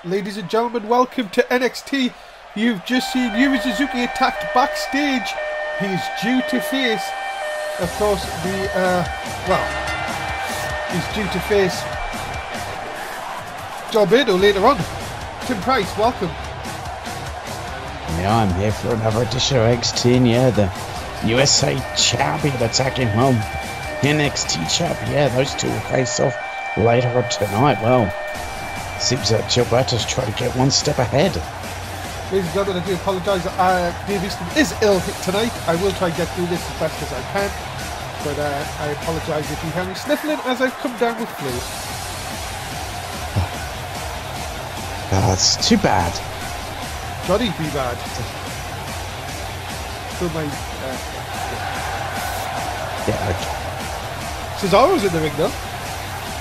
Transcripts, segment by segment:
Ladies and gentlemen, welcome to NXT. You've just seen Yuri Suzuki attacked backstage. He's due to face, of course, he's due to face Joe Birdo later on. Tim Price, welcome. Yeah, I'm here for another edition of NXT, and yeah, the USA champion attacking home. NXT champion, yeah, those two will face off later on tonight. Well, seems that Gilberto's trying to get one step ahead. Ladies and gentlemen, I do apologise. Dave Easton is ill tonight. I will try and get through this as best as I can, but I apologise if you hear me sniffling as I've come down with flu. It's too bad. Johnny be bad. So my Cesaro's in the ring though.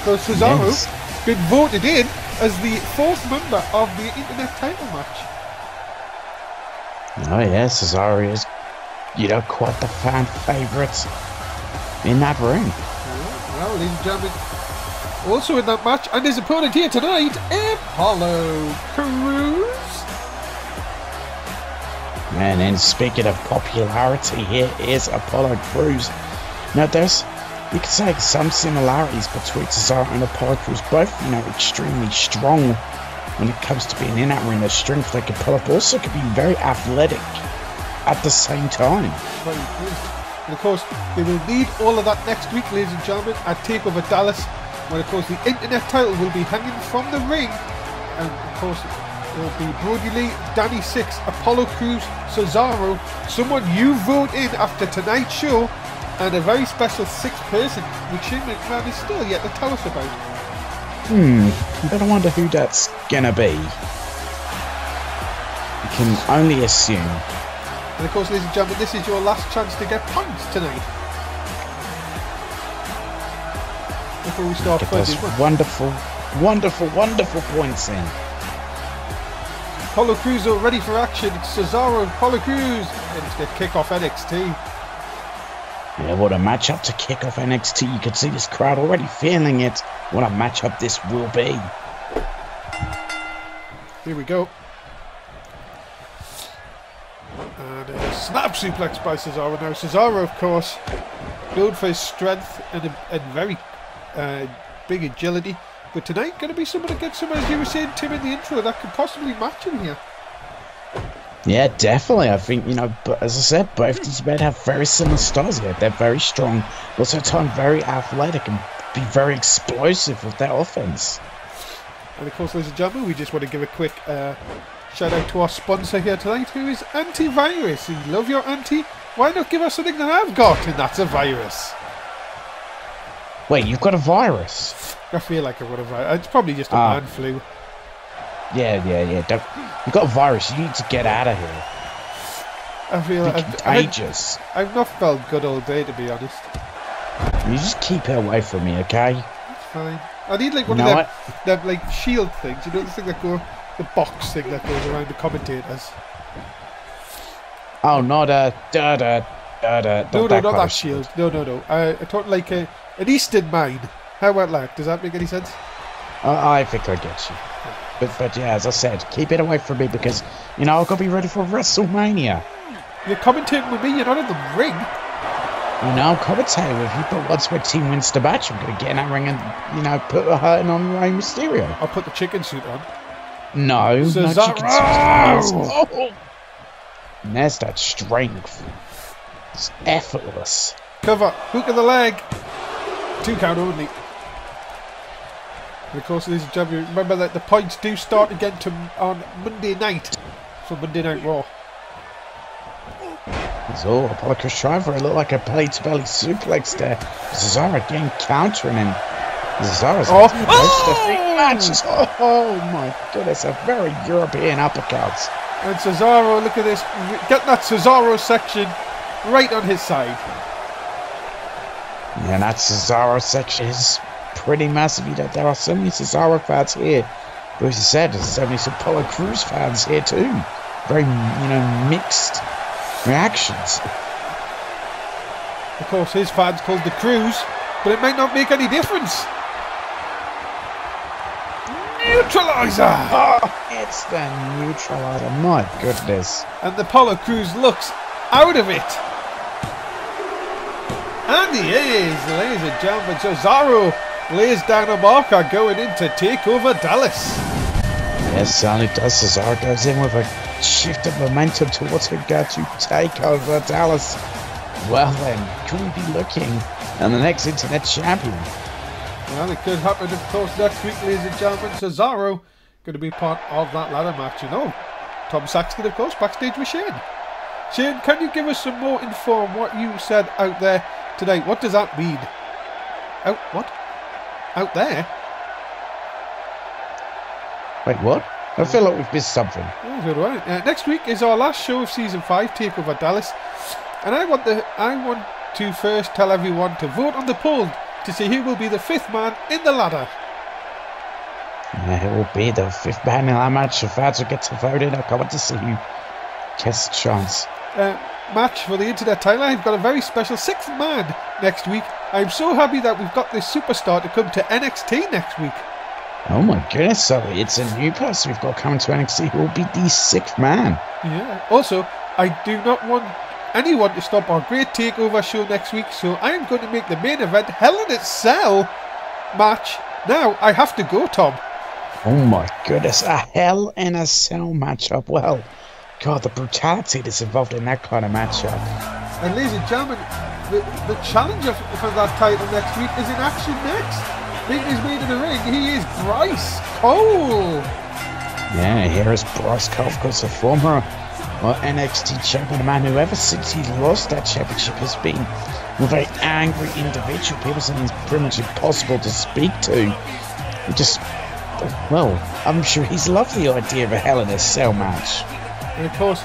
So Cesaro's been voted in as the fourth member of the Internet title match. Oh yeah, Cesaro is, quite the fan favourite in that ring. Well, ladies and gentlemen, also in that match, and his opponent here tonight, Apollo Crews. And then speaking of popularity, here is Apollo Crews. Now you could say some similarities between Cesaro and Apollo Crews, both, extremely strong when it comes to being in that ring. The strength they can pull up also could be very athletic at the same time. Very good. And of course, they will need all of that next week, ladies and gentlemen, at TakeOver Dallas, when of course the Internet title will be hanging from the ring. And of course, it will be Brody Lee, Danny Six, Apollo Crews, Cesaro, someone you vote in after tonight's show, and a very special sixth person, which Shane McMahon is still yet to tell us about. But I wonder who that's gonna be. You can only assume. And of course, ladies and gentlemen, this is your last chance to get points tonight. Before we start those wonderful points in. Apollo Crews are ready for action. It's Cesaro and Apollo Crews. And it's the kick-off NXT. Yeah, what a matchup to kick off NXT. You can see this crowd already feeling it. What a matchup this will be. Here we go. And a snap suplex by Cesaro. Now, Cesaro, of course, known for his strength and very big agility. But tonight, going to be someone against someone, as you were saying, Tim, in the intro, that could possibly match him here. Yeah, definitely. I think, but as I said, both these men have very similar styles here. They're very strong, but also at times very athletic and be very explosive with their offense. And of course, ladies and gentlemen, we just want to give a quick shout out to our sponsor here tonight, who is Antivirus. You love your anti? Why not give us something that I've got, and that's a virus? Wait, you've got a virus? I feel like I've got a virus. It's probably just a man flu. Yeah. You've got a virus. You need to get out of here. I feel like contagious. I've not felt good all day, to be honest. You just keep it away from me, okay? It's fine. I need like one of them like shield things. You know, the thing that the box thing that goes around the commentators. Oh, not No, not that shield. No. I thought like an Eastern mine. How about that? Does that make any sense? I think I get you. But yeah, as I said, keep it away from me because, I've got to be ready for WrestleMania. You're commentating with me, you're not in the ring. I'm commentating with you, but once my team wins the match, I'm going to get in that ring and, put a hurting on Rey Mysterio. I'll put the chicken suit on. No, Cesaro! No chicken suit. Oh! And there's that strength. It's effortless. Cover, hook of the leg. 2 count only. And of course, ladies and gentlemen, remember that the points do start again on Monday night. For Monday Night Raw. So Apollo Crews trying for it. Looked like a belly-to-belly suplex there. Cesaro again countering him. Cesaro's most defeat matches. Oh my goodness, a very European uppercut. And Cesaro, look at this. Get that Cesaro section right on his side. Yeah, and that Cesaro section is pretty massive. There are so many Cesaro fans here. But as you said, there's so many Apollo Crews fans here too. Very, mixed reactions. Of course, his fans called the Crews, but it might not make any difference. neutralizer. Oh, it's the neutralizer. My goodness. And the Apollo Crews looks out of it. And he is, ladies and gentlemen. Cesaro lays down a marker going in to take over Dallas. Yes, certainly does. Cesaro goes in with a shift of momentum towards her go to take over Dallas. Well then, could we be looking at the next Internet Champion? Well, it could happen, of course, next week, ladies and gentlemen. Cesaro going to be part of that ladder match, you know. Tom Saxton, of course, backstage with Shane. Shane, can you give us some more info on what you said out there tonight? What does that mean? Out what? Out there? Wait, what? I feel like we've missed something. Next week is our last show of Season 5, Takeover Dallas. And I want to first tell everyone to vote on the poll to see who will be the 5th man in the ladder. Yeah, it will be the 5th man in that match. The fans will get to vote in. I can't wait to see who gets a chance. Match for the Internet title. I've got a very special 6th man next week. I'm so happy that we've got this superstar to come to NXT next week. Oh my goodness, so it's a new person we've got coming to NXT who will be the 6th man. Yeah. Also, I do not want anyone to stop our great takeover show next week, so I am going to make the main event Hell in a Cell match. Now I have to go, Tom. Oh my goodness, a Hell in a Cell matchup. Well, God, the brutality that's involved in that kind of matchup. And ladies and gentlemen, the challenger for that title next week is in action next. Making his way to the ring, he is Bryce Cole. Yeah, here is Bryce Cole, of course, a former NXT champion, a man who ever since he lost that championship has been a very angry individual. People saying he's pretty much impossible to speak to. He just, well, I'm sure he's loved the idea of a Hell in a Cell match. And of course,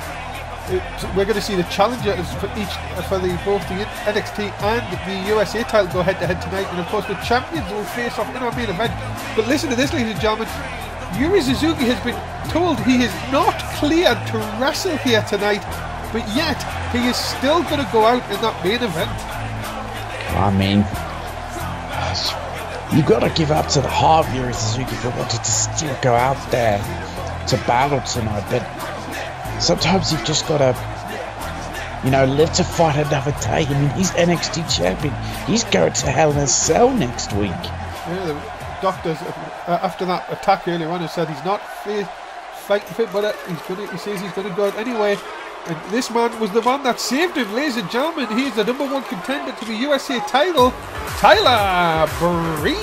we're going to see the challengers for both the NXT and the USA title go head to head tonight, and of course the champions will face off in our main event. But listen to this, ladies and gentlemen. Yuri Suzuki has been told he is not cleared to wrestle here tonight, but yet he is still going to go out in that main event. I mean, you got to give up to the heart of Yuri Suzuki for wanting to still go out there to battle tonight, but sometimes you've just got to, you know, live to fight another day. I mean, he's NXT champion. He's going to Hell in a Cell next week. Yeah, the doctors, after that attack earlier on, have said he's not fighting fit, but he says he's going to go out anyway. And this man was the man that saved him, ladies and gentlemen. He's the #1 contender to the USA title, Tyler Breeze.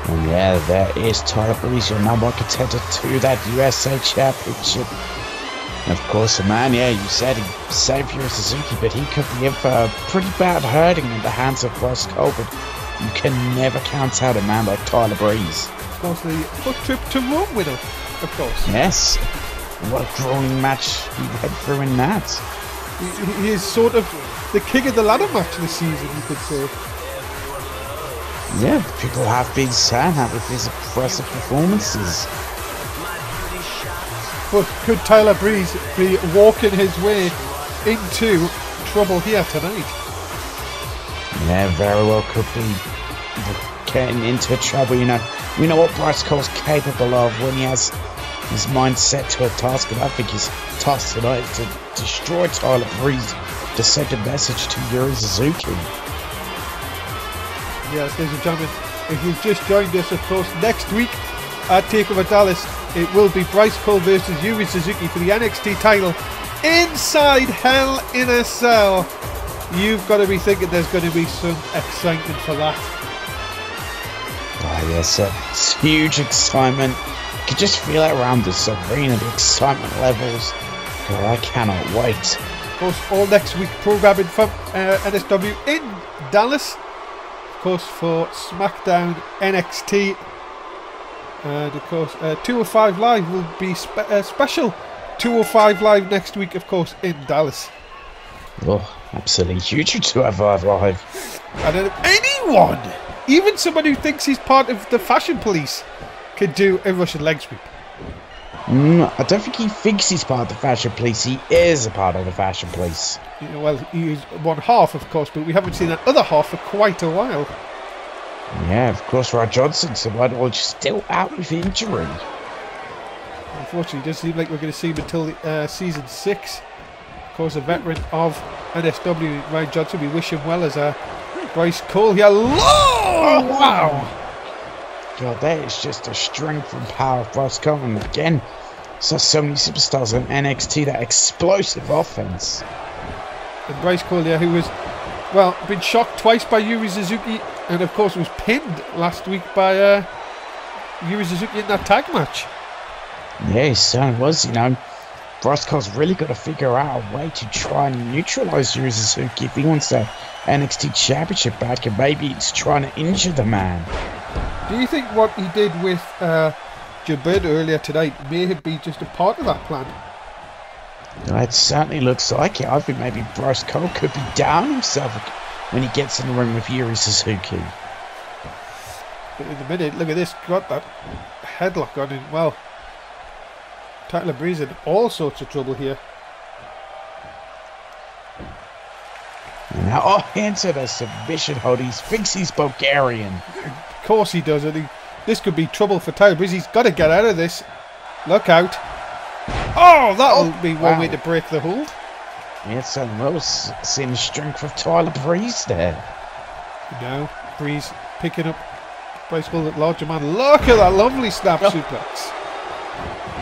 Oh yeah, there is Tyler Breeze, your #1 contender to that USA Championship. And of course, the man, yeah, you said he saved Yuri Suzuki, but he could be in for a pretty bad hurting in the hands of Bryce Cole. But you can never count out a man like Tyler Breeze. Of course, the foot trip to Rome winner, of course. Yes. What a grueling match he went through in that. He is sort of the king of the ladder match this season, you could say. Yeah, people have been saying that with his impressive performances. But could Tyler Breeze be walking his way into trouble here tonight? Yeah, very well could be getting into trouble. You know, we know what Bryce Cole's capable of when he has his mind set to a task, and I think his task tonight is to destroy Tyler Breeze, to send a message to Yuri Suzuki. Yes, ladies and gentlemen, if you've just joined us, of course, next week at TakeOver Dallas, it will be Bryce Cole versus Yuri Suzuki for the NXT title inside Hell in a Cell. You've got to be thinking there's going to be some excitement for that. Oh yes, it's huge excitement. You can just feel it around this arena, the excitement levels. God, I cannot wait. Of course, all next week programming from NSW in Dallas. Of course, for SmackDown NXT. And of course, 205 Live will be special 205 Live next week, of course, in Dallas. Oh, absolutely huge for 205 Live. And then anyone, even someone who thinks he's part of the Fashion Police, could do a Russian leg sweep. I don't think he thinks he's part of the Fashion Police. He is a part of the Fashion Police. Well, he is one half, of course, but we haven't seen that other half for quite a while. Yeah, of course, Rod Johnson, still out with injury. Unfortunately, it does seem like we're going to see him until season 6. Of course, a veteran of NSW, Ryan Johnson. We wish him well as Bryce Cole here. Oh, wow! God, that is just a strength and power of Bryce Cole. And again, so many superstars in NXT, that explosive offense. And Bryce Cole here, who was, well, been shocked twice by Yuri Suzuki, and of course was pinned last week by Yuri Suzuki in that tag match. Yeah, he certainly was. You know, Bryce Cole's really got to figure out a way to try and neutralise Yuri Suzuki if he wants that NXT Championship back, and maybe he's trying to injure the man. Do you think what he did with Gilberto earlier tonight may have been just a part of that plan? It certainly looks like it. I think maybe Bryce Cole could be down himself when he gets in the ring with Yuri Suzuki. But in a minute, look at this, got that headlock on him. Well, Tyler Breeze in all sorts of trouble here. Now, into the submission hold. He thinks he's Bulgarian. Of course he does. I think this could be trouble for Tyler Breeze. He's got to get out of this. Look out. Oh, that'll be one way to break the hold. Yeah, so well, seeing the strength of Tyler Breeze there. Now, Breeze picking up Bryce Cole, the larger man. Look at that lovely snap suplex.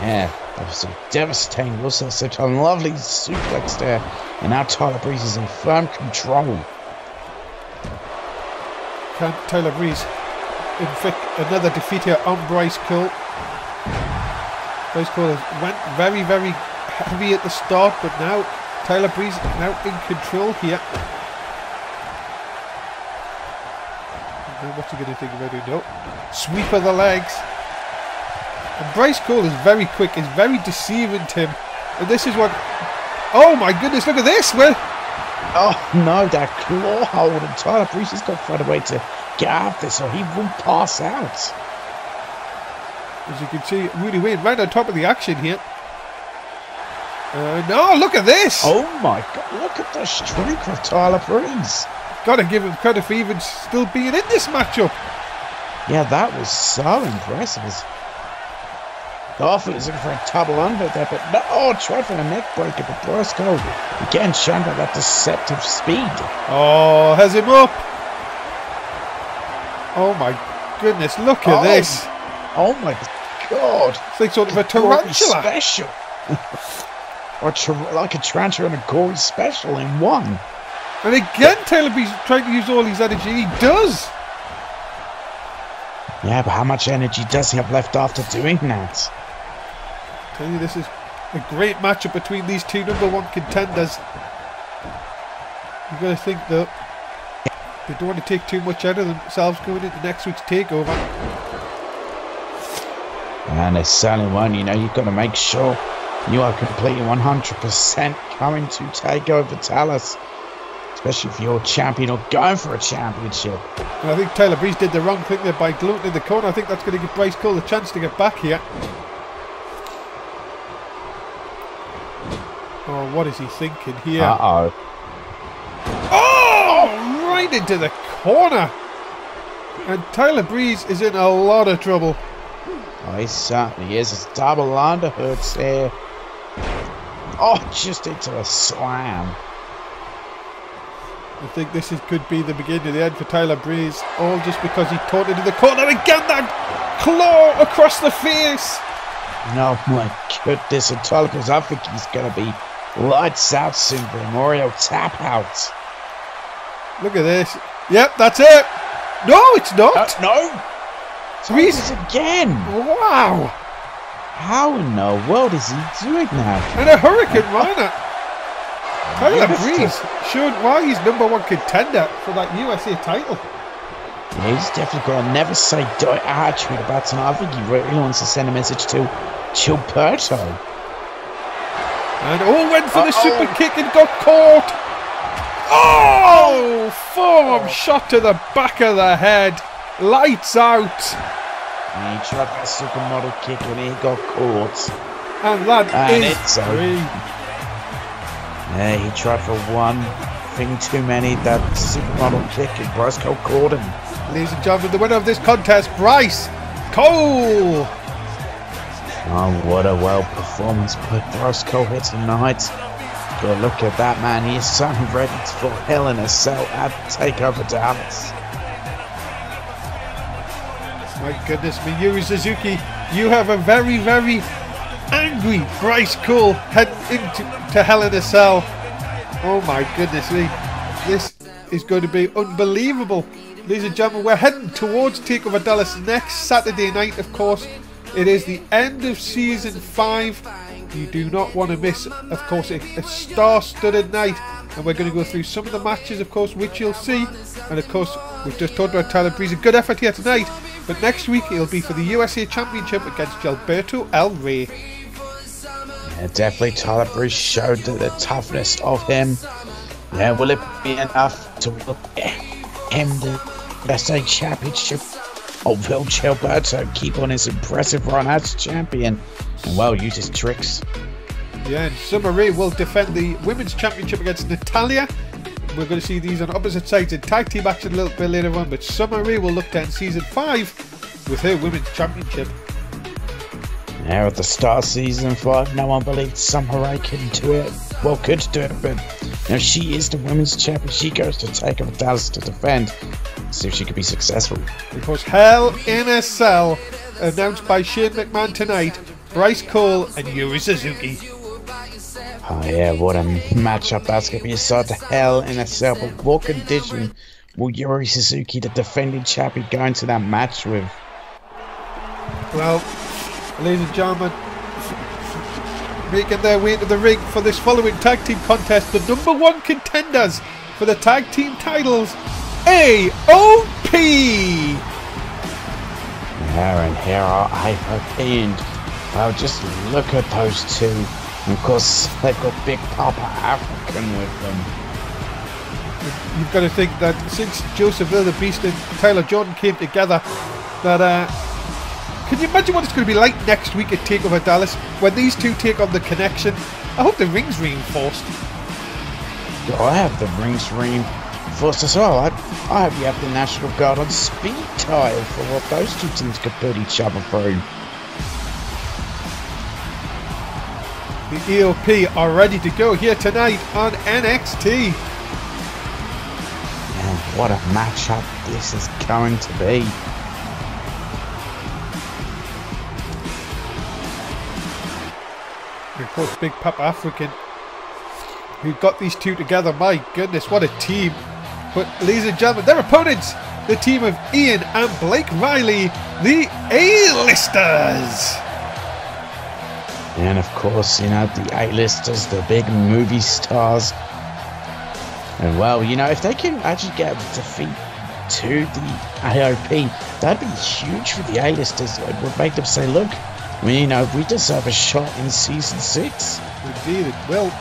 Yeah, that was so devastating. Also, such a lovely suplex there. And now Tyler Breeze is in firm control. Can Tyler Breeze inflict another defeat here on Bryce Cole? Bryce Cole went very, very heavy at the start, but now Tyler Breeze now in control here. What's he going to think about it? No. Sweep of the legs. And Bryce Cole is very quick, is very deceiving to him. And this is what... Oh my goodness, look at this! Well, oh no, that claw hold. And Tyler Breeze has got to find a way to get out of this or he won't pass out. As you can see, Rudy Wayne right on top of the action here. No, look at this! Oh my god, look at the strength of Tyler Breeze. Gotta give him credit for even still being in this matchup. Yeah, that was so impressive. Dolphin is looking for a double under there, but no, tried for a neck breaker, but Bryce Cole again showing that deceptive speed. Oh, has him up. Oh my goodness, look at this. Oh my god. It's like sort of a tarantula. Special. Or like a tarantula and a gory special in one. And again, Taylor Breeze trying to use all his energy. He does. Yeah, but how much energy does he have left after doing that? I tell you, this is a great matchup between these two #1 contenders. You've got to think that they don't want to take too much out of themselves going into next week's takeover. And they certainly won't. You know, you've got to make sure you are completely 100% coming to take over Dallas. Especially if you're a champion or going for a championship. And I think Tyler Breeze did the wrong thing there by gloating in the corner. I think that's going to give Bryce Cole a chance to get back here. Oh, what is he thinking here? Uh-oh. Oh, right into the corner. And Tyler Breeze is in a lot of trouble. Oh, he certainly is. It's double underhooks there. Oh, just into a slam. I think this could be the beginning of the end for Tyler Breeze. All just because he caught into the corner. Again, that claw across the face. No, my goodness. And Tyler Breeze, I think he's going to be lights out soon for Memorial Tap Out. Look at this. Yep, that's it. No, it's not. No. Breeze again. Wow. How in the world is he doing that? And a Hurricane Rana. Tyler Breeze showed why he's #1 contender for that USA title. Yeah, he's definitely got a never say die attitude about tonight. I think he really wants to send a message to Gilberto. And went for the super kick and got caught. Oh, forearm shot to the back of the head. Lights out. And he tried that supermodel kick and he got caught. And that is three. Yeah, he tried for one thing too many, that supermodel kick, and Bryce Cole caught him. ladies and gentlemen, the winner of this contest, Bryce Cole. Oh, what a well performance by Bryce Cole here tonight. Good look at that, man. He is so ready for Hell in a Cell at TakeOver Dallas. My goodness, Miyu Suzuki, you have a very, very angry Bryce Cole heading into Hell in a Cell. Oh my goodness me. This is going to be unbelievable. Ladies and gentlemen, we're heading towards TakeOver Dallas next Saturday night, of course. It is the end of Season 5. You do not want to miss, of course, a star-studded night. And we're going to go through some of the matches, of course, which you'll see. And, of course, we've just talked about Tyler Breeze. A good effort here tonight. But next week, it'll be for the USA Championship against Gilberto El Rey. Yeah, definitely Tyler Breeze showed the toughness of him. Yeah, will it be enough to end the USA Championship? Or will Gilberto keep on his impressive run as champion and well use his tricks? Yeah, and Summer Rae will defend the Women's Championship against Natalya. We're going to see these on opposite sides in tag team action a little bit later on, but Summer Rae will look to end Season 5 with her Women's Championship. Now at the start of Season 5, no one believed Summer Rae could do it. Well, could do it, but now she is the Women's Champion. She goes to TakeOver Dallas to defend. See if she could be successful. Of course, Hell in a Cell, announced by Shane McMahon tonight. Bryce Cole and Yuri Suzuki. Oh yeah, what a matchup that's going to be. Aside to Hell in a Cell, but what condition will Yuri Suzuki, the defending champion, go into that match with? Well, ladies and gentlemen, making their way into the ring for this following tag team contest, the #1 contenders for the tag team titles, AOP! And here are AOP, and well, just look at those two. And of course, they've got Big Papa African with them. You've got to think that since Joseph the Beast and Tyler Jordan came together, that can you imagine what it's going to be like next week at TakeOver Dallas when these two take on the Connection? I hope the ring's reinforced. I have the rings reinforced as well. I hope you have the National Guard on speed dial for what those two teams could put each other through. The EOP are ready to go here tonight on NXT. Man, what a matchup this is going to be. And of course, Big Papa African, who got these two together. My goodness, what a team. But ladies and gentlemen, their opponents, the team of Ian and Blake Riley, the A-listers. And of course, you know, the A-listers, the big movie stars. And well, you know, if they can actually get a defeat to the AOP, that'd be huge for the A-listers. It would make them say, look, well, you know, we deserve a shot in Season 6. Indeed it will.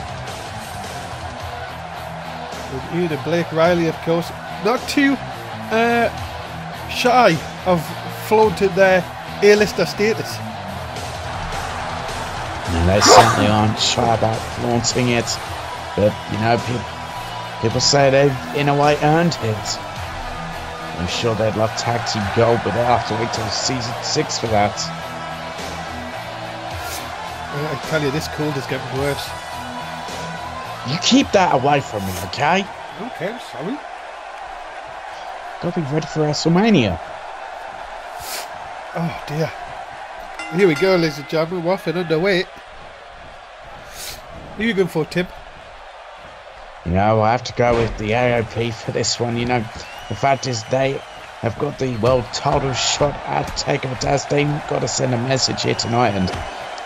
With Ian and Blake Riley, of course, not too shy of flaunting their A-lister status. No, they certainly aren't shy about flaunting it. But, you know, people say they've, in a way, earned it. I'm sure they'd love tag team gold, but they'll have to wait till Season 6 for that. I tell you, this cold is getting worse. You keep that away from me, okay? Okay, I'm sorry. Gotta be ready for WrestleMania. Oh dear. Here we go, ladies and gentlemen. We're off and underway. Who are you going for, Tim? You know, I have to go with the AOP for this one. You know, the fact is they have got the world title shot at TakeOver Dallas. They've got to send a message here tonight, and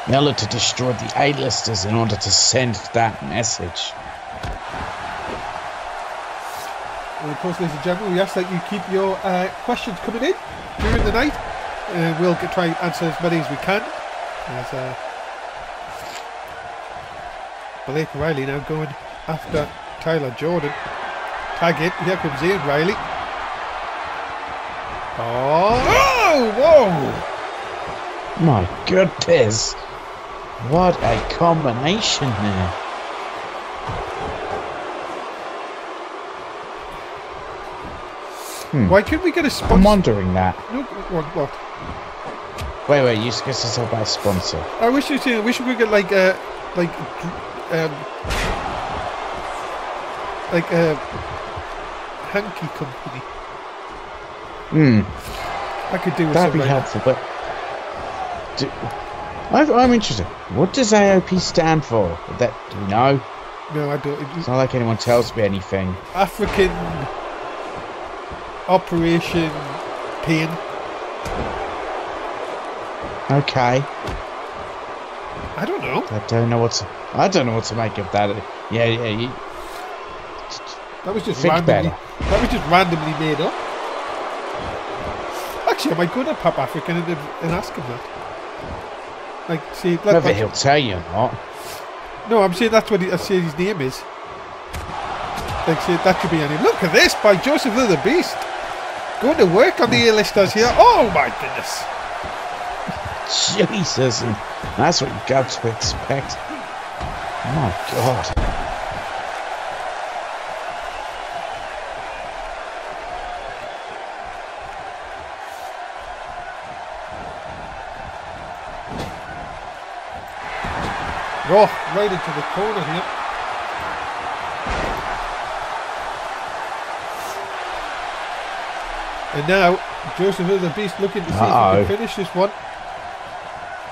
they'll look to destroy the A-listers in order to send that message. And of course, ladies and gentlemen, we ask that you keep your questions coming in during the night. We'll try and answer as many as we can. As Blake Riley now going after Tyler Jordan. Tag it. Here comes Ian Riley. Oh, whoa! My goodness. What a combination there. Why couldn't we get a sponsor? I'm wondering that. No, what? Wait, you supposed to talk about a sponsor. I wish we could get like a hanky company. I could do with That'd be something like helpful, but I'm interested. What does AOP stand for? That do you know? No, I don't. It's not like anyone tells me anything. African Operation Pain. Okay. I don't know. I don't know what to make of that. Yeah. That was just Think randomly. better. That was just randomly made up. Actually, I might go to Pop African and ask him that. Like, see, Whether he'll tell you or not. No, I'm saying that's what I say his name is. Like, say that could be any. Look at this by Joseph the Beast. Going to work on the A-listers here. Oh my goodness. Jesus, and that's what you got to expect. Oh my God. Oh, right into the corner here. And now, Joseph the Beast looking to see if he can finish this one.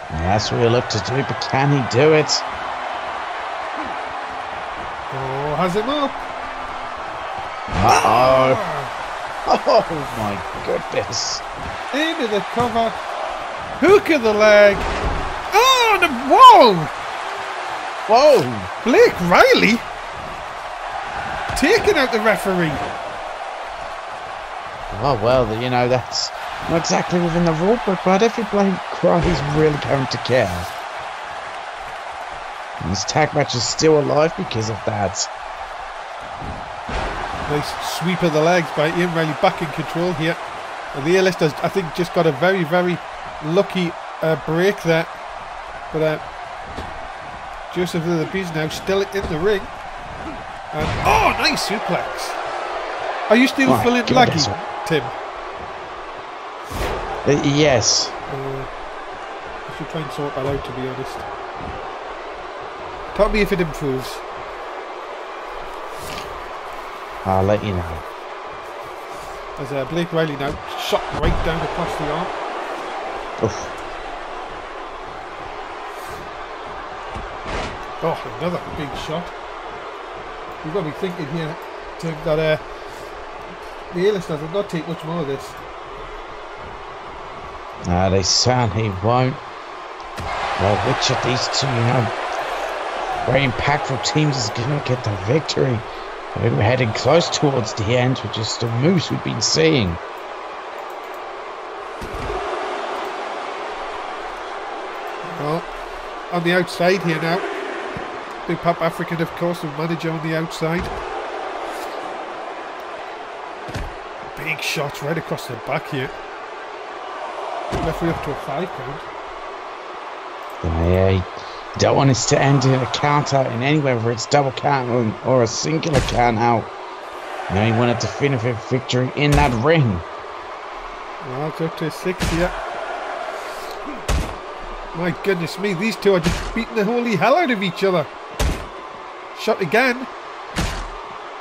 And that's what he'll look to do, but can he do it? Oh, has him up. Oh my goodness. Into the cover. Hook of the leg. Oh, the whoa! Whoa! Blake Riley taking out the referee. Oh well, you know, that's not exactly within the rule book, but if Blake Riley's really going to care. And this tag match is still alive because of that. Nice sweep of the legs by Ian Riley, back in control here. And the A-listers, I think, just got a very, very lucky break there. But Joseph the Beast now still in the ring. And, oh, nice suplex. Are you still feeling laggy, Tim? Yes. I should try and sort that out, to be honest. Tell me if it improves. I'll let you know. As Blake Riley now shot right down across the arm. Oof. Oh, another big shot. You've got to be thinking here, Tim, that the A-listers will not take much more of this. No, they certainly won't. Well, which of these two, very impactful teams is going to get the victory? We're heading close towards the end with just the moves we've been seeing. Well, on the outside here now. Big Pop African, of course, the manager on the outside. Big shots right across the back here. Referee up to a 5 count. Yeah, you don't want this to end in a count out in any way, whether it's double count or a singular count out. You want a definitive victory in that ring. Well, it's up to a 6 here. My goodness me, these two are just beating the holy hell out of each other. Shot again.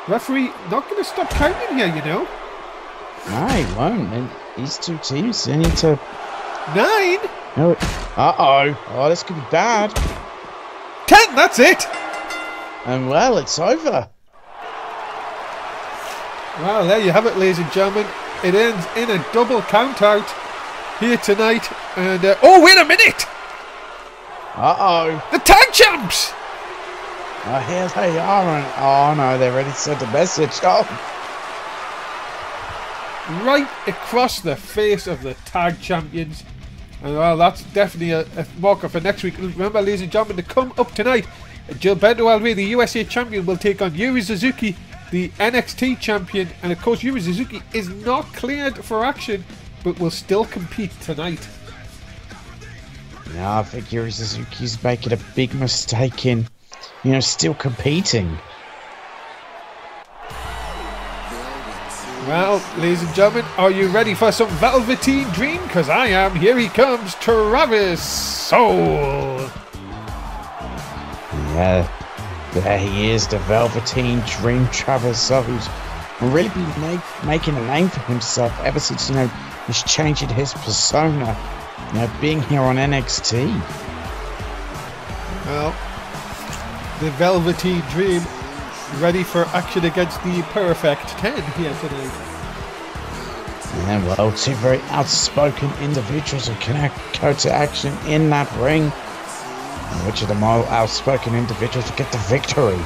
Referee not going to stop counting here, No, he won't. And these two teams, they need to... 9? No. Uh-oh. Oh, this could be bad. 10, that's it. And well, it's over. Well, there you have it, ladies and gentlemen. It ends in a double count out here tonight. And, oh, wait a minute. Uh-oh. The tag champs. Oh, here they are. And, oh, no, they're ready to send a message. Oh. Right across the face of the tag champions. And well, that's definitely a marker for next week. Remember, ladies and gentlemen, to come up tonight, Gilberto Alve, the USA champion, will take on Yuri Suzuki, the NXT champion. And of course, Yuri Suzuki is not cleared for action, but will still compete tonight. No, I think Yuri Suzuki's making a big mistake in, still competing. Well, ladies and gentlemen, are you ready for some Velveteen Dream? Because I am. Here he comes, Travis Soul. Yeah, there he is, the Velveteen Dream, Travis Soul, who's really been making a name for himself ever since, he's changing his persona, being here on NXT. Well, the Velveteen Dream ready for action against the Perfect 10 here tonight. Yeah, well, two very outspoken individuals who can go to action in that ring. And which of the more outspoken individuals will get the victory?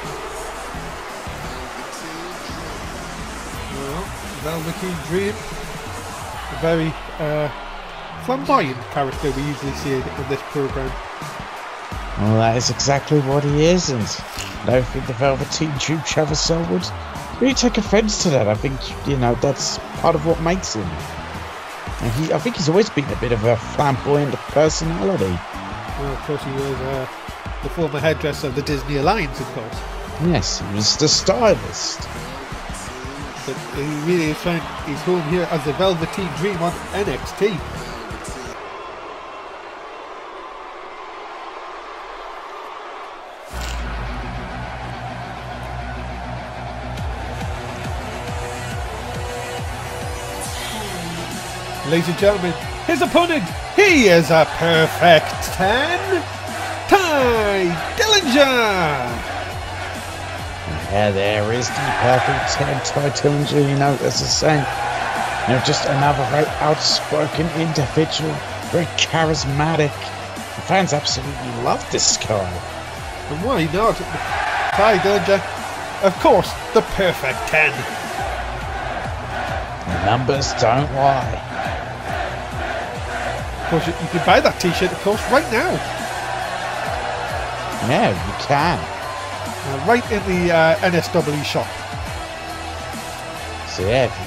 Well, Velveteen Dream, a very flamboyant character we usually see in this program. Well, that is exactly what he is, and I don't think the Velveteen Dream, Travis Soul, would really take offence to that. I think, that's part of what makes him. And I think he's always been a bit of a flamboyant personality. Well, of course, he was the former headdress of the Disney Alliance, of course. Yes, he was the stylist. But he really has found his home here as the Velveteen Dream on NXT. Ladies and gentlemen, his opponent, he is a Perfect 10, Tye Dillinger. Yeah, there is the Perfect 10, Tye Dillinger, as I say, just another very outspoken individual, very charismatic. The fans absolutely love this guy. And why not? Tye Dillinger, of course, the Perfect 10. Numbers don't lie. Of course, you can buy that t-shirt, of course, right now. Yeah, you can. Right in the NSW shop. So yeah, if you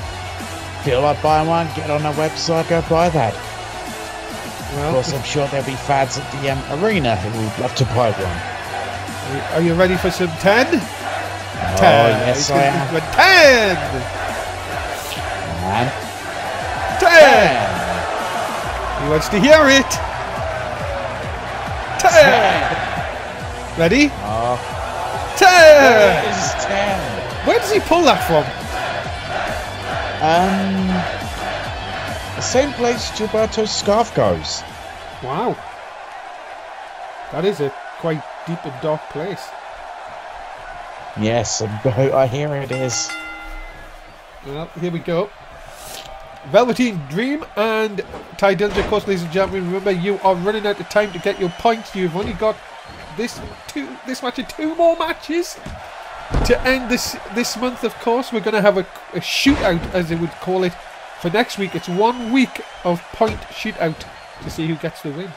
feel like buying one, get on our website, go buy that. Well, of course, I'm sure there'll be fans at the arena who would love to buy one. Are you ready for some 10? 10. Yes, I am. 10! And 10! He wants to hear it. 10. Ready? 10. There is 10. Where does he pull that from? The same place Gilberto Scarf goes. Wow. That is a quite deep and dark place. Yes, I hear it is. Well, here we go. Velveteen Dream and Tye Dillinger, of course, ladies and gentlemen. Remember, you are running out of time to get your points. You've only got this match and 2 more matches to end this month. Of course, we're going to have a shootout, as they would call it, for next week. It's 1 week of point shootout to see who gets the win.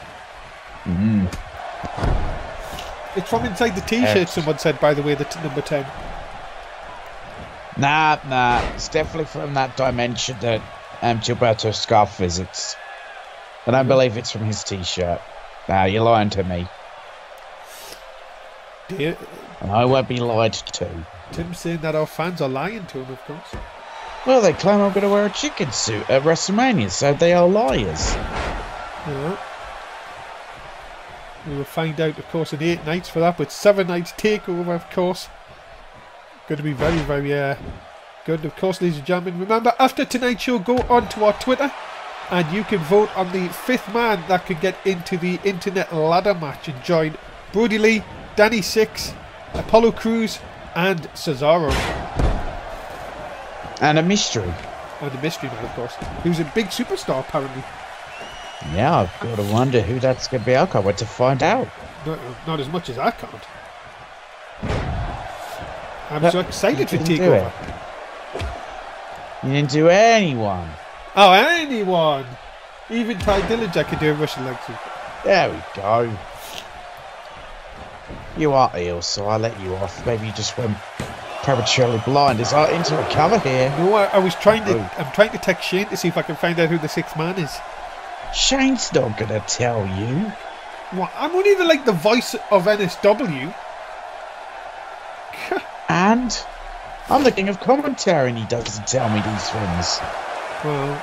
It's from inside the t-shirt, someone said, by the way, the number 10. Nah, it's definitely from that dimension that Gilberto Scarf visits. I don't believe it's from his t-shirt. Nah, you're lying to me. Dear, and I won't be lied to. Tim's saying that our fans are lying to him, of course. Well, they claim I'm going to wear a chicken suit at WrestleMania, so they are liars. Yeah. We will find out, of course, in 8 nights for that, but 7 nights takeover, of course. Going to be very, very good, of course, ladies and gentlemen. Remember, after tonight's show, go on to our Twitter and you can vote on the 5th man that could get into the internet ladder match and join Brody Lee, Danny Six, Apollo Crews and Cesaro. And a mystery. And a mystery man, of course, who's a big superstar, apparently. Yeah, I've got to wonder who that's going to be. I can't wait to find out. Not as much as I can't. I'm so excited for TakeOver. You didn't do anyone. Oh, anyone! Even Tye Dillinger could do a Russian leg sweep. There we go. You are ill, so I'll let you off. Maybe you just went prematurely blind. Is our into a cover here? No, I was trying to. I'm trying to text Shane to see if I can find out who the 6th man is. Shane's not gonna tell you. What? I'm only the voice of NSW. And I'm the king of commentary and he doesn't tell me these things. Well,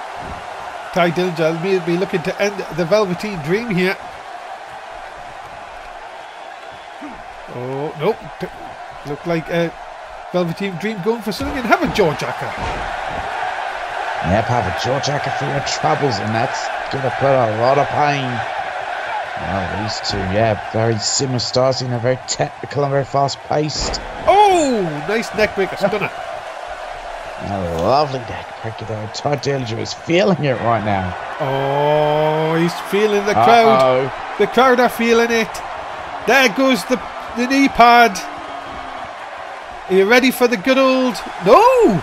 Tye Dillinger may be looking to end the Velveteen Dream here. Oh, nope. Look like Velveteen Dream going for something and have a jawjacker. Yep, have a jawjacker for your troubles, and that's going to put a lot of pain. Well, these two, yeah, very similar styles, you know, very technical and very fast-paced. Oh, nice neckbreaker, stunner. A lovely neckbreaker there. Tye Dillinger is feeling it right now. Oh, he's feeling the crowd. The crowd are feeling it. There goes the knee pad. Are you ready for the good old... No!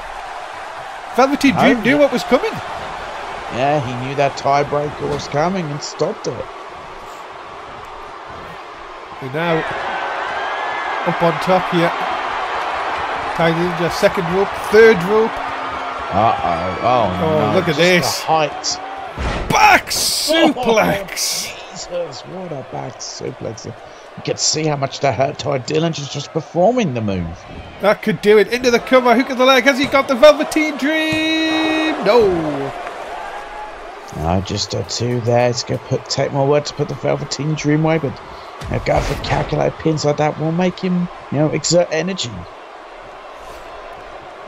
Velveteen Dream knew what was coming. Yeah, he knew that tiebreaker was coming and stopped it. And now, up on top here. Tye Dillinger, second rope, third rope. Oh, no, look at this. The height. Back suplex. Oh, Jesus, what a back suplex. You can see how much that hurt Tye Dillinger's just performing the move. That could do it. Into the cover, hook of the leg. Has he got the Velveteen Dream? No. Just a two there. It's going to take more work to put the Velveteen Dream away, but go for calculated pins like that will make him, exert energy.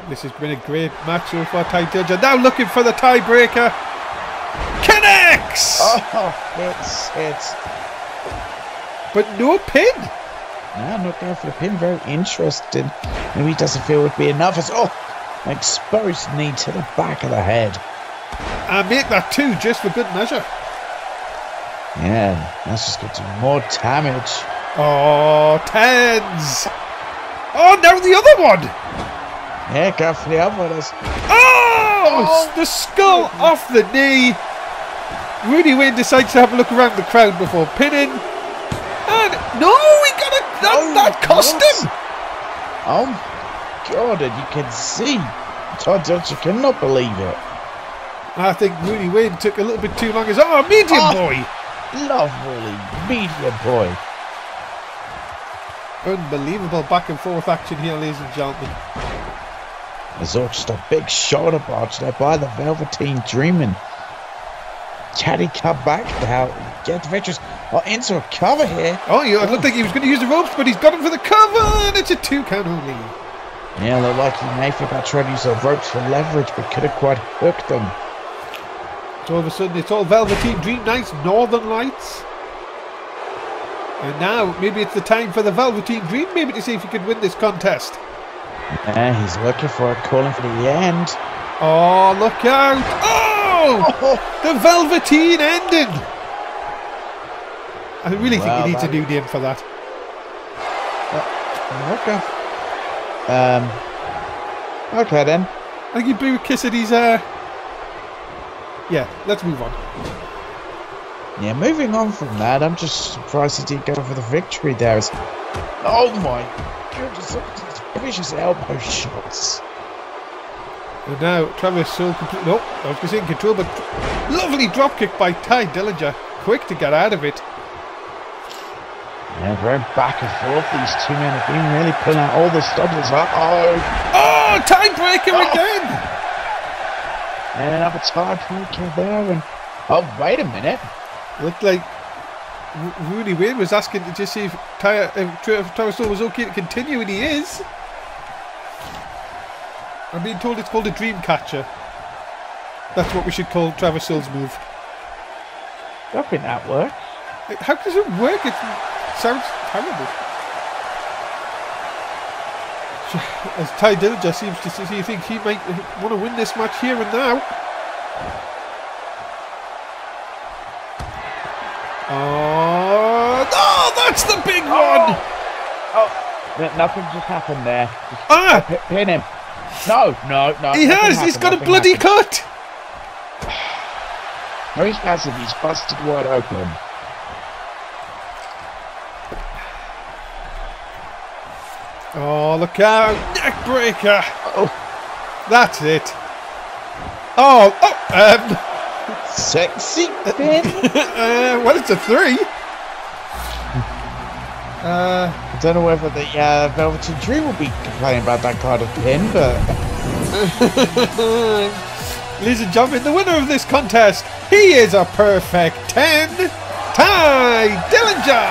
This has been a great match so far, Tye Dillinger. Now looking for the tiebreaker. Connects! Oh, it's... But no pin. No, not going for the pin. Very interesting. Maybe he doesn't feel it would be enough. As exposed knee to the back of the head. And make that two just for good measure. Yeah, that's just going to do more damage. Oh, tens. Oh, now the other one. Yeah, go for the other one. Oh, the skull off the knee. Rudy Wayne decides to have a look around the crowd before pinning. And no, he got it. That cost him. Oh, God, and you can see Tye Dillinger cannot believe it. I think Rudy Wayne took a little bit too long. Medium boy. Lovely medium boy. Unbelievable back and forth action here, ladies and gentlemen. There's just a big shoulder barge there by the Velveteen Dream. Can he come back now? Get the veterans into a cover here. It looked like he was going to use the ropes, but he's got him for the cover, and it's a 2 count only. Yeah, looked like he may think about trying to use the ropes for leverage, but couldn't quite hook them. So all of a sudden, it's all Velveteen Dream, nice Northern Lights. And now, maybe it's the time for the Velveteen Dream, maybe to see if he can win this contest. Yeah, he's looking for it, calling for the end. Oh, look out! Oh! The Velveteen ending! I really think he needs a new name for that. Okay then. I think he blew a kiss at his, Yeah, let's move on. Yeah, moving on from that, I'm just surprised he didn't go for the victory there. Oh my goodness, vicious elbow shots. And now Travis Soul completely... No, I was going to say in control, but lovely dropkick by Tye Dillinger. Quick to get out of it. Yeah, very back and forth. These two men have been really pulling out all the stops. Oh, tiebreaker again! And another tiebreaker there. And wait a minute. Looked like Rudy Wayne was asking to just see if Travis Soul was okay to continue, and he is. I'm being told it's called a dream catcher. That's what we should call Travis Soul's move. I think that works. How does it work? It sounds terrible. As Tye Dillinger seems to see, you think he might want to win this match here and now. Oh, that's the big one! Nothing just happened there. Just pin him. No. He has! He's got a bloody cut! No, he hasn't. He's busted wide open. Oh, look out! Neckbreaker! Oh. That's it. Sexy pin? Well, it's a 3. don't know whether the Velveteen Dream will be complaining about that kind of pin, but... Ladies and gentlemen, the winner of this contest, he is a perfect 10, Ty Dillinger!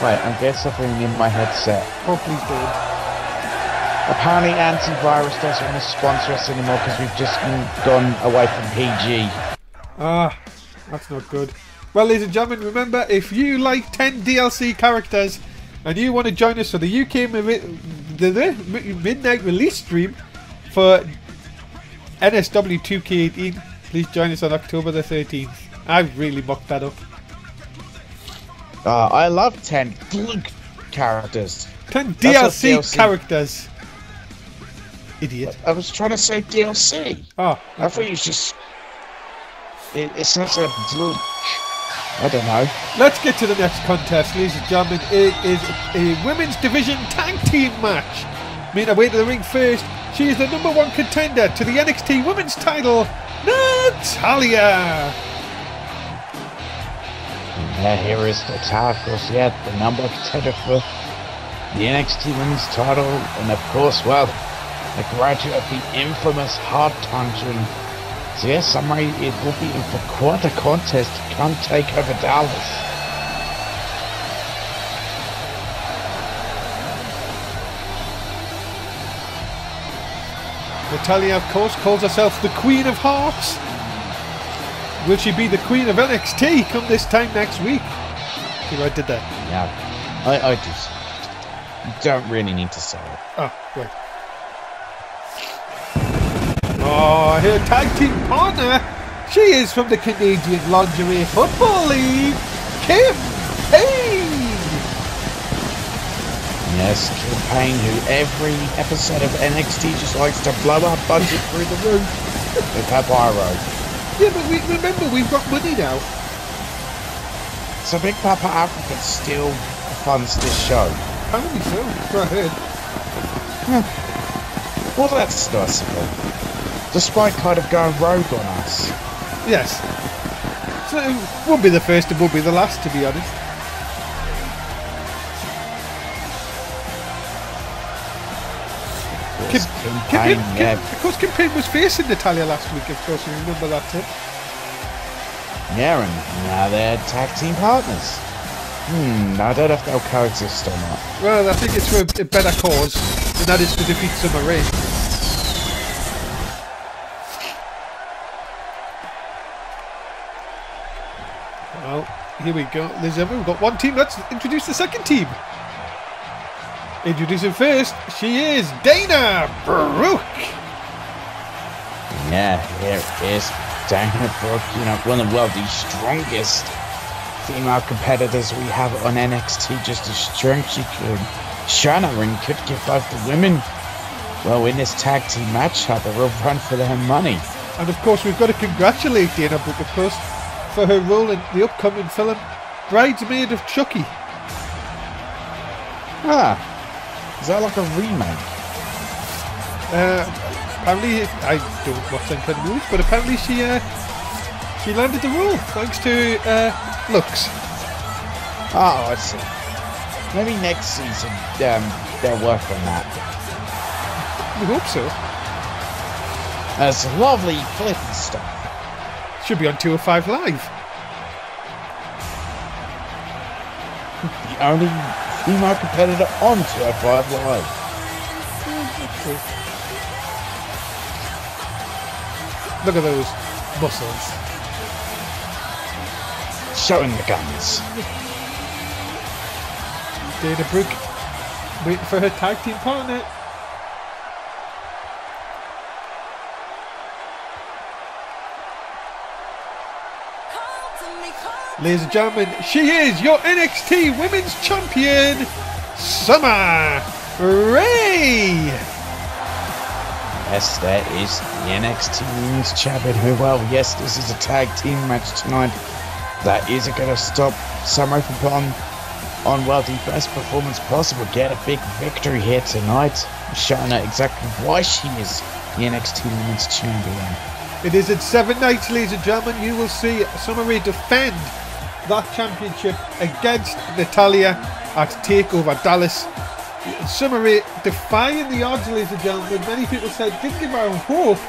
Wait, I'm getting something in my headset. Oh, please don't. Apparently Antivirus doesn't want to sponsor us anymore because we've just gone away from PG. Ah, that's not good. Well, ladies and gentlemen, remember, if you like 10 DLC characters and you want to join us for the UK midnight release stream for NSW 2K18, please join us on October the 13th. I really mucked that up. I love 10 characters. 10 DLC characters. Idiot. I was trying to say DLC. Oh, I thought you just... It's not a... I don't know. Let's get to the next contest, ladies and gentlemen. It is a women's division tag team match. Making her way to the ring first, she is the #1 contender to the NXT Women's title, Natalya. Yeah, here is Natalya, of course, yeah, the #1 contender for the NXT Women's title, and of course, well, the graduate of the infamous Hard Dungeon. So yes, Summer, it will be for quite a contest to come take over Dallas. Natalya, of course, calls herself the Queen of Hearts. Will she be the Queen of NXT come this time next week? See what I did there? Yeah, I do. You don't really need to say it. Oh, right. Oh, her tag team partner, she is from the Canadian Lingerie Football League, Kim Payne. Yes, Kim Payne, who every episode of NXT just likes to blow our budget through the roof with her pyro. Yeah, but remember, we've got money now. So Big Papa Africa still funds this show. Apparently so. Go ahead. Well, that's nice of them. Despite kind of going rogue on us. Yes. So it won't be the first, it won't be the last, to be honest. Kim Payne, of course, Kim Payne was facing Natalya last week, of course, you remember that, Tim? Yeah, and now they're tag team partners. I don't know if they'll coexist or not. Well, I think it's for a better cause, and that is to defeat Summer Rae. Well, here we go. We've got one team. Let's introduce the second team. Introducing first, she is Dana Brooke. Yeah, here is Dana Brooke, you know, one of the strongest female competitors we have on NXT, just as strong she could. Shana and could give both the women, well, in this tag team matchup, a real run for their money. And of course, we've got to congratulate Dana Brooke, of course, for her role in the upcoming film Bridesmaid of Chucky. Ah, is that like a remake? Apparently, I don't watch them kind of movies, but apparently she landed the role thanks to looks. Oh, I see. Maybe next season they'll work on that. We hope so. That's lovely flippy stuff. Should be on 205 Live. The only female competitor on 205 Live. Look at those muscles. Showing the guns. Dana Brooke waiting for her tag team partner. Ladies and gentlemen, she is your NXT Women's Champion, Summer Rae. Yes, that is the NXT Women's Champion. Who, well, yes, this is a tag team match tonight. That isn't going to stop Summer Rae from putting on, well, the best performance possible. Get a big victory here tonight, showing her exactly why she is the NXT Women's Champion. It is in 7 nights, ladies and gentlemen. You will see Summer Rae defend that championship against Natalya at TakeOver Dallas. Summer Rae defying the odds, ladies and gentlemen. Many people said did give her hope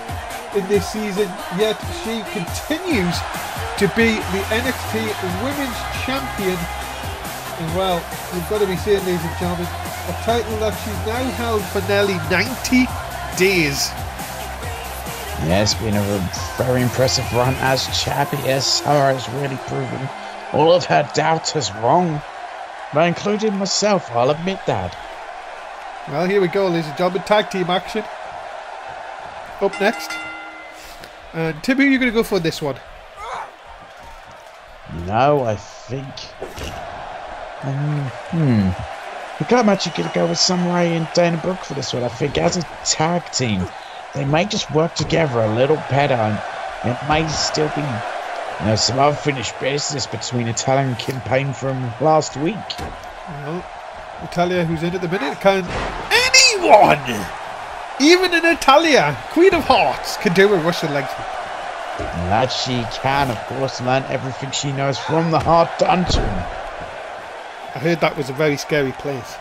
in this season, yet she continues to be the NXT Women's Champion. And well, you've got to be saying, ladies and gentlemen, a title that she's now held for nearly 90 days. Yeah, it's been a very impressive run as champion. Yes, Summer has really proven all of her doubters wrong. But including myself, I'll admit that. Well, here we go, ladies and gentlemen. Tag team action. Up next. And Tim, who are you going to go for this one? No, I think... I think I'm actually going to go with Summer Rae and Dana Brooke for this one. I think as a tag team, they may just work together a little better, and it may still be, you know, some unfinished business between Natalya and Kim Payne from last week. Well, Natalya, who's in at the minute, can anyone, even a Natalya, Queen of Hearts, can do a Russian leg sweep. That she can, of course, learn everything she knows from the Hard Dungeon. I heard that was a very scary place.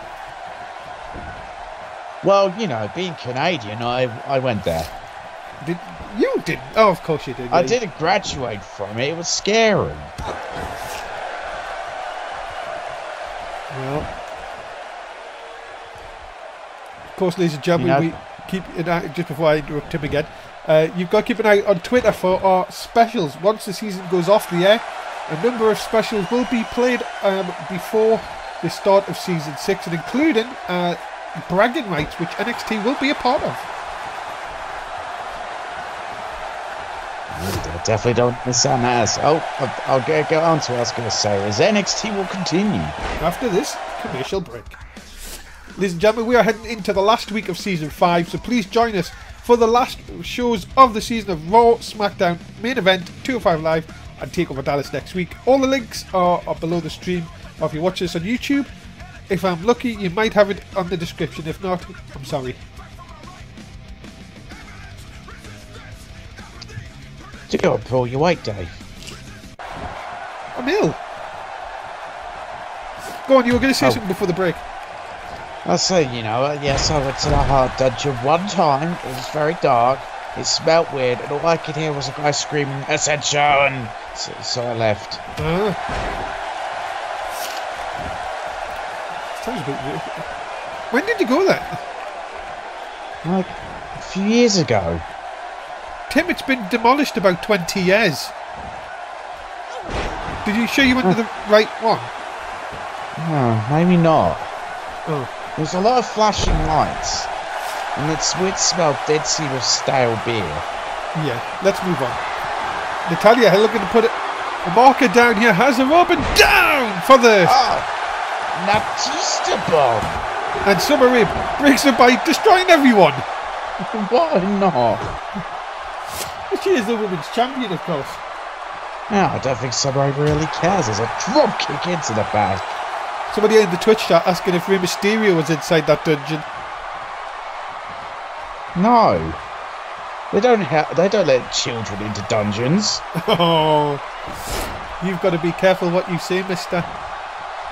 Well, you know, being Canadian, I went there. You did? Oh, of course you did. I didn't graduate from it. It was scary. Well, of course, ladies and gentlemen, we keep an eye, just before I interrupt him again, you've got to keep an eye on Twitter for our specials. Once the season goes off the air, a number of specials will be played before the start of Season 6, and including bragging rights, which NXT will be a part of. I definitely don't miss on that. I'll get on to what I was going to say, is NXT will continue. After this commercial break. Ladies and gentlemen, we are heading into the last week of Season 5, so please join us for the last shows of the season of Raw, SmackDown, Main Event, 205 Live, and TakeOver Dallas next week. All the links are below the stream, or if you watch this on YouTube, if I'm lucky, you might have it on the description. If not, I'm sorry. To go and pull your weight, Dave. I'm ill. Go on, you were going to say something before the break. I say, you know, yes, I went to the Hard Dungeon one time. It was very dark. It smelled weird, and all I could hear was a guy screaming, "Ascension!" And so I left. Sounds a bit weird. When did you go there? Like, a few years ago. Tim, it's been demolished about 20 years. Did you sure you went to the right one? No, maybe not. Oh. There's a lot of flashing lights, and it smelled dead sea with stale beer. Yeah, let's move on. Natalya looking to put a marker down here, has her up and down for the... Natista bomb! And Summer Rae breaks her by destroying everyone. Why not? She is the women's champion, of course. No, I don't think Summer Rae really cares. There's a drop kick into the back. Somebody in the Twitch chat asking if Rey Mysterio was inside that dungeon. No, they don't let children into dungeons. Oh, you've got to be careful what you say, Mister.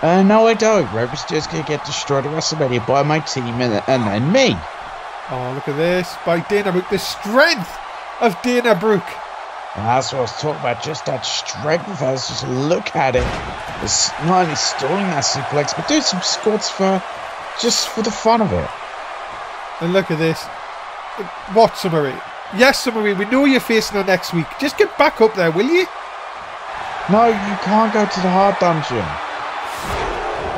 No, I don't. Rey Mysterio's gonna get destroyed at WrestleMania by my team and then me. Oh, look at this by Dana Brooke. The strength of Dana Brooke. And that's what I was talking about, just that strength. Let's just look at it. It's not only stalling that suplex, but doing some squats just for the fun of it. And look at this. What, Summer Rae? Yes, Summer Rae, we know you're facing her next week. Just get back up there, will you? No, you can't go to the Hard Dungeon.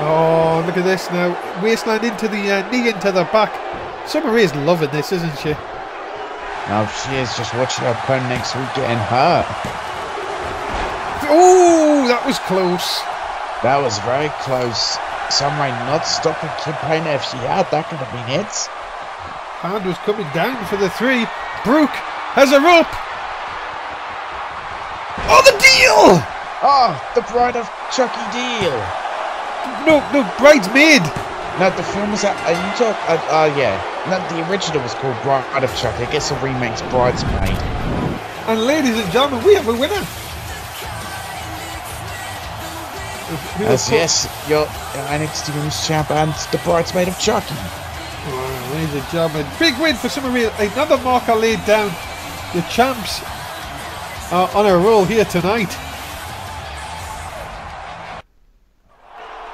Oh, look at this now. Waistline into the knee into the back. Summer Rae's loving this, isn't she? No, she is just watching her opponent next week getting hurt. Oh, that was close. That was very close. Summer Rae not stopping Kim Payne. If she had, that could have been it. Hand was coming down for the 3. Brooke has her up. Oh, the deal! Oh, the Bride of Chucky deal. No, Bridesmaid. No, the film was that. You talk? Yeah. No, the original was called Bride of Chucky. I guess the remake's Bridesmaid. And ladies and gentlemen, we have a winner. Yes, your NXT Women's Champ and the bridesmaid of Chucky. Oh, ladies and gentlemen, big win for Summer Rae. Another marker laid down. The champs are on a roll here tonight.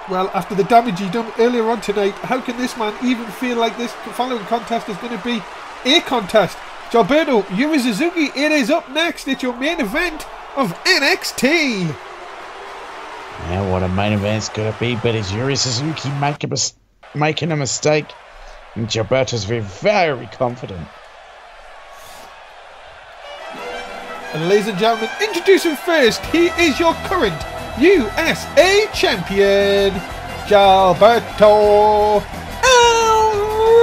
Well, after the damage he done earlier on tonight, how can this man even feel like this following contest is going to be a contest? Gilberto, Yuri Suzuki, it is up next. It's your main event of NXT. Yeah, what a main event's going to be, but is Yuri Suzuki making a mistake? And Gilberto's very, very confident. And ladies and gentlemen, introduce him first. He is your current USA Champion, Gilberto El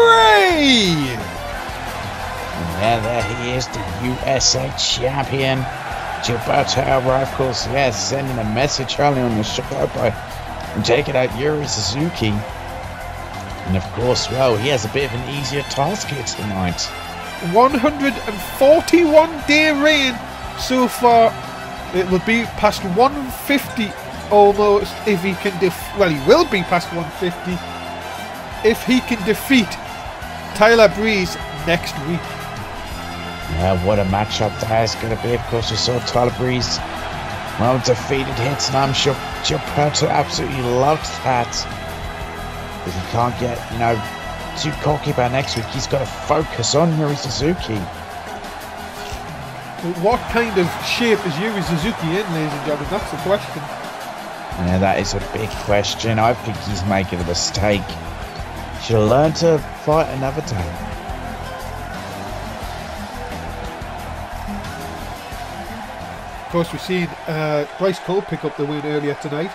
Rey. Yeah, there he is, the USA Champion, Gilberto El Rey, of course, yes, sending a message early on the show by taking out Yuri Suzuki. And of course, well, he has a bit of an easier task here tonight. 141-day reign so far. It will be past 150 almost if he can well, he will be past 150 if he can defeat Tyler Breeze next week. Yeah, what a matchup that is going to be. Of course, you saw Tyler Breeze, well, defeated here tonight. I'm sure Gilberto absolutely loved that. But he can't get, too cocky about next week. He's got to focus on Yuri Suzuki. What kind of shape is Yuri Suzuki in, ladies and gentlemen? That's the question. Yeah, that is a big question. I think he's making a mistake. Should have learned to fight another time. Of course, we've seen Bryce Cole pick up the win earlier tonight.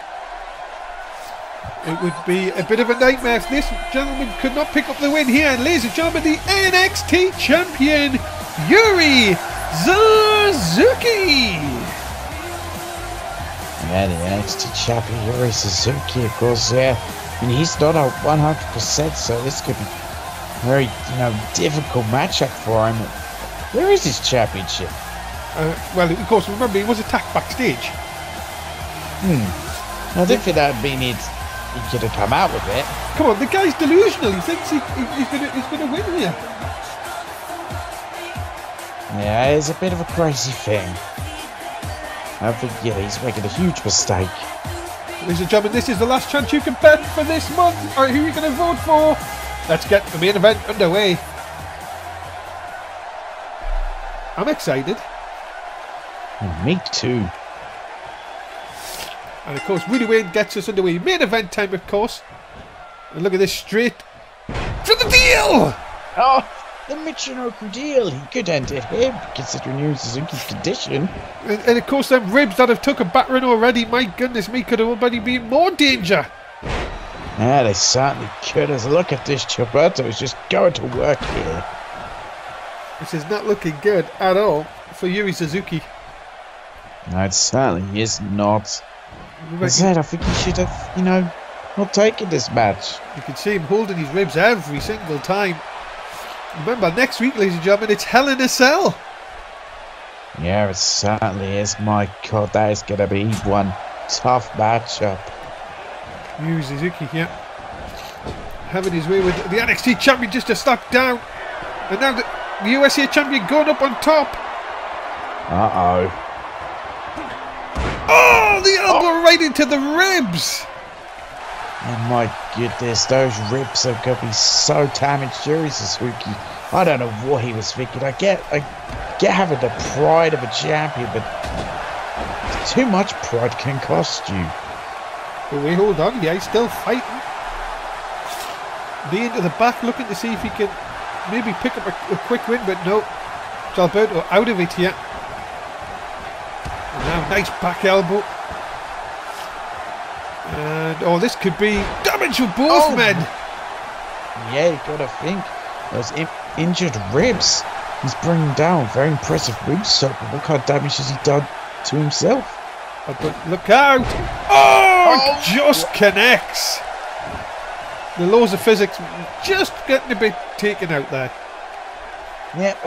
It would be a bit of a nightmare if this gentleman could not pick up the win here. And ladies and gentlemen, the NXT Champion, Yuri Suzuki. Yeah, the NXT Champion, Yuri Suzuki, of course, yeah. I mean, he's not at 100%, so this could be a very, difficult matchup for him. Where is his championship? Well, of course, remember, he was attacked backstage. I don't think that would mean he could have come out with it. Come on, the guy's delusional. He thinks he's going to win here. Yeah, it's a bit of a crazy thing. I think, he's making a huge mistake. Ladies and gentlemen, this is the last chance you can bet for this month. Alright, who are you going to vote for? Let's get the main event underway. I'm excited. Me too. And of course, Rudy Wayne gets us underway. Main event time, of course. And look at this, straight to the deal! Oh, the Michinoku deal. He could end it here, considering Yuri Suzuki's condition. And of course, them ribs that have took a battering already, my goodness me, could have already been in more danger. Yeah, they certainly could. As look at this, Gilberto is just going to work here. This is not looking good at all for Yuri Suzuki. No, it certainly is not. I said, I think he should have, not taken this match. You can see him holding his ribs every single time. Remember, next week, ladies and gentlemen, it's Hell in a Cell. Yeah, it certainly is. My God, that is going to be one tough matchup. Yuri Suzuki here, having his way with the NXT champion just a stock down. And now the USA champion going up on top. Uh-oh. Oh, the elbow right into the ribs. Oh my goodness, those ribs are going to be so damaged. Yuri Suzuki, I don't know what he was thinking. I get having the pride of a champion, but too much pride can cost you. But we hold on, yeah, he's still fighting. Knee into the back, looking to see if he can maybe pick up a quick win, but no. Gilberto out of it here. And now nice back elbow. And this could be damage for both men. Yeah, you gotta think those injured ribs he's bringing down. Very impressive moveset, but what kind of damage has he done to himself? But look out! Oh, just connects. The laws of physics just getting a bit taken out there. Yep.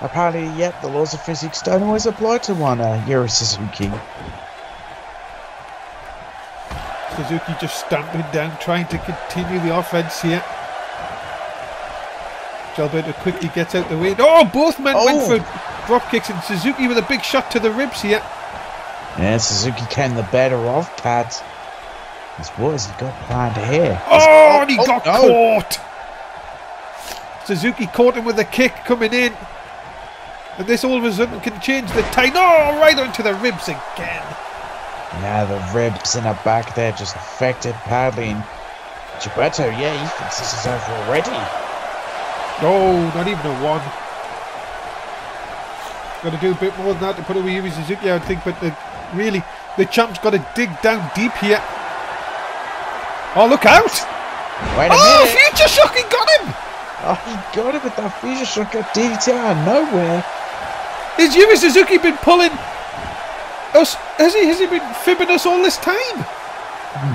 Apparently, the laws of physics don't always apply to one Yuri Suzuki. Suzuki just stamping down, trying to continue the offense here. Gilberto quickly gets out the way. Oh, both men went for drop kicks, and Suzuki with a big shot to the ribs here. Yeah, Suzuki came the better of Pat. What has he got planned here? Oh, and he got caught. Suzuki caught him with a kick coming in. And this all of a sudden can change the tide. Oh, right onto the ribs again. Yeah, the ribs in the back there just affected badly. And Gilberto, yeah, he thinks this is over already. No, not even a one. Got to do a bit more than that to put away Yuri Suzuki, I would think. But really, the champ's got to dig down deep here. Oh, look out! Wait a minute. Future Shock, he got him! Oh, he got him with that Future Shock at DDT out of nowhere. Has Yuri Suzuki been pulling us? Has he been fibbing us all this time?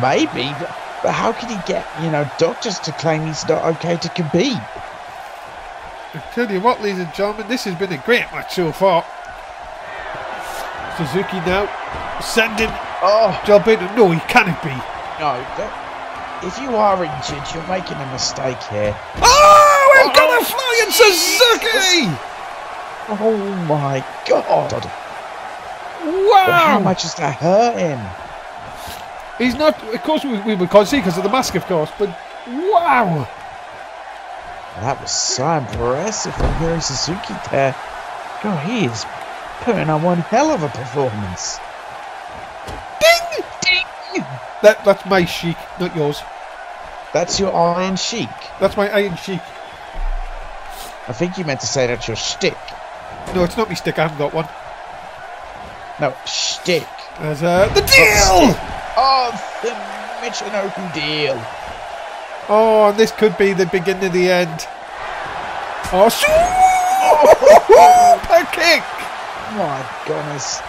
Maybe, but how can he get, doctors to claim he's not okay to compete? I tell you what, ladies and gentlemen, this has been a great match so far. Suzuki now sending Gilberto. No, he can't be. No, if you are injured, you're making a mistake here. Oh, we've got a flying Suzuki! Oh my God! Wow! But how much does that hurt him? He's not. Of course, we can't see because of the mask, of course. But wow! That was so impressive from Yuri Suzuki there. God, he is putting on one hell of a performance. Ding! Ding! That's my Sheik, not yours. That's your Iron Sheik. That's my Iron Sheik. I think you meant to say that's your shtick. No, it's not me stick. I haven't got one. No, shtick. There's the deal. The Michinoku deal. Oh, and this could be the beginning of the end. Oh, super kick! My goodness.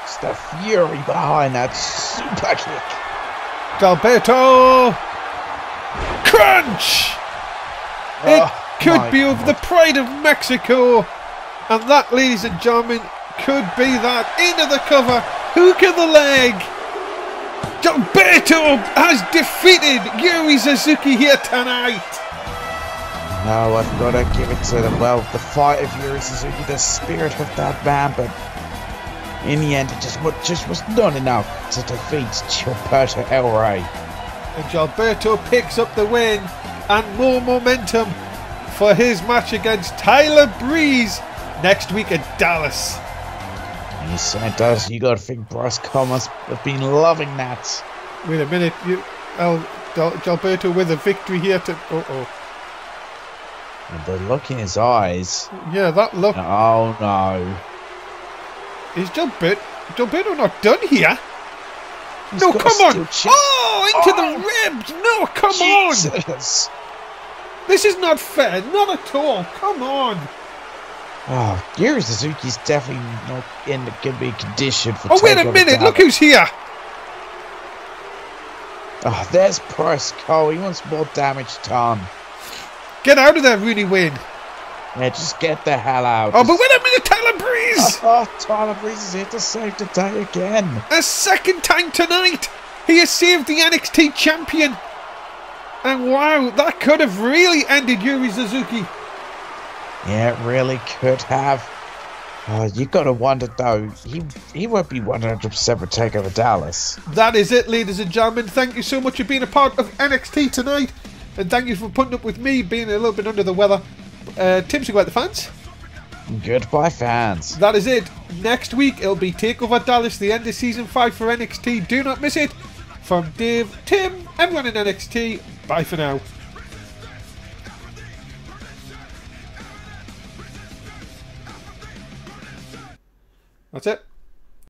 It's the fury behind that super kick. Gilberto! Crunch! It could be of the pride of Mexico. And that, ladies and gentlemen, could be that. Into the cover. Hook of the leg. Gilberto has defeated Yuri Suzuki here tonight. No, I've got to give it to them. Well, the fight of Yuri Suzuki, the spirit of that man, but in the end, it just was not enough to defeat Gilberto El Rey. And Gilberto picks up the win and more momentum for his match against Tyler Breeze next week in Dallas. Yes, it does. You got to think Bryce Thomas have been loving that. Wait a minute, Gilberto with a victory here to. And the look in his eyes. Yeah, that look. Oh no! Is Gilberto not done here? He's no, come on! Into the ribs! No, come Jesus. on! This is not fair, not at all. Come on! Oh, Yuri Suzuki's definitely not in the good condition for. Oh, wait a minute! Look who's here! Oh, there's Bryce Cole. He wants more damage done. Get out of there, Rooney Wayne. Yeah, just get the hell out. Oh, but wait a minute, Tyler Breeze! Tyler Breeze is here to save the day again. A second time tonight! He has saved the NXT champion. And wow, that could have really ended Yuri Suzuki. Yeah, it really could have. Oh, you got to wonder though, he won't be 100% for TakeOver Dallas. That is it, ladies and gentlemen. Thank you so much for being a part of NXT tonight. And thank you for putting up with me being a little bit under the weather. Tim, say goodbye to the fans. Goodbye, fans. That is it. Next week, it'll be TakeOver Dallas, the end of Season 5 for NXT. Do not miss it. From Dave, Tim, everyone in NXT, bye for now. That's it.